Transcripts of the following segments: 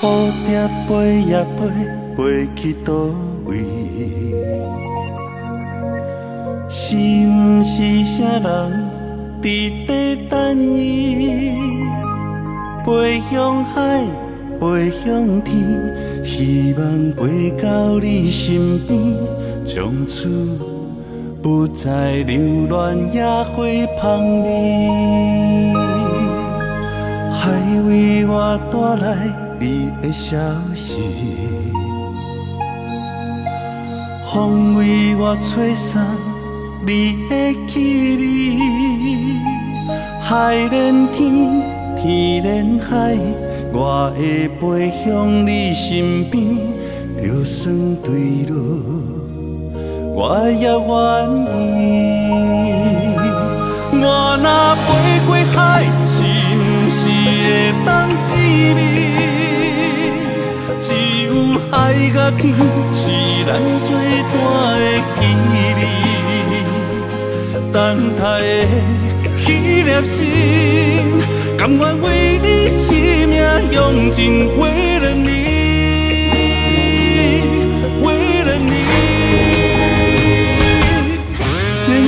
蝴蝶飞呀飞，飞去倒位？是毋是啥人伫底等伊？飞向海，飞向天，希望飞到你身边，从此不再流乱野花香味。海为我带来你的消息，风为我吹散你的气味。海连天，天连海，我会飞向你身边，就算对路，我也愿意。我若飞过海，是毋是会当见面？只有海甲天，是咱做伴的记忆。等待的迄粒心，甘愿为你生命用尽，为了你，为了你，愿意。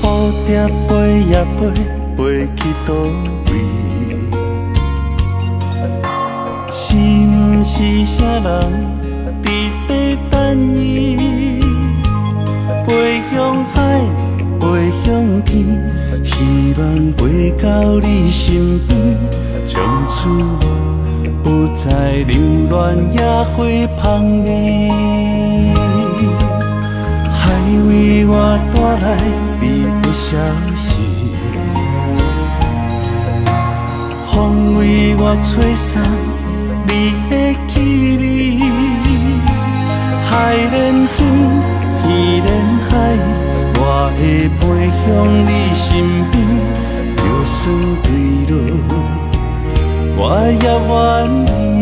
蝴蝶飞呀飞，飞去倒位？是毋是啥人伫底等伊？飞向海，飞向天，希望飞到你身边，从此不再流乱野花香味。海为我带来你的消息，风为我吹散你的气味。海连天，天连海，我会飞向你身边，就算对路，我也愿意。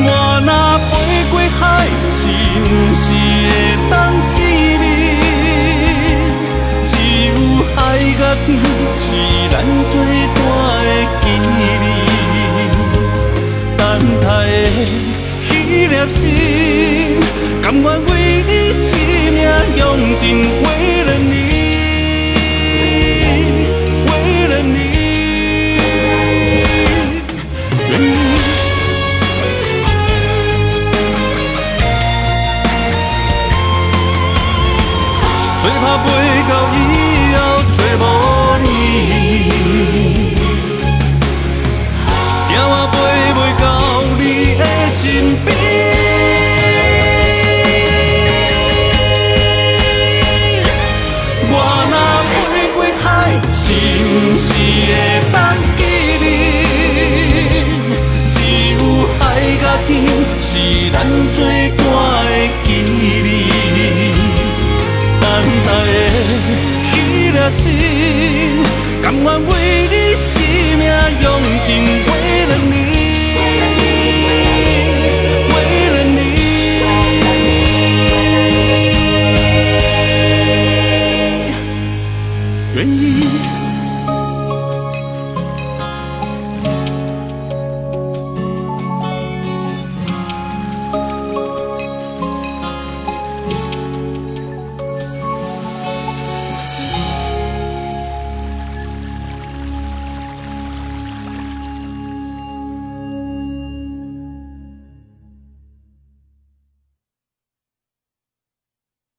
我若飞过海，是毋是会当见面？只有海甲天，是咱做伴的记忆。等待的迄粒心，甘愿为你生命用尽，为了你，为了你。最怕飞到以后找无你，惊我飞袂到你的身边。我若飞过海，是毋是会当见面？只有海甲天，是咱做伴的记忆。等待的迄粒心，甘愿为你生命用尽，为了你，为了你，愿意。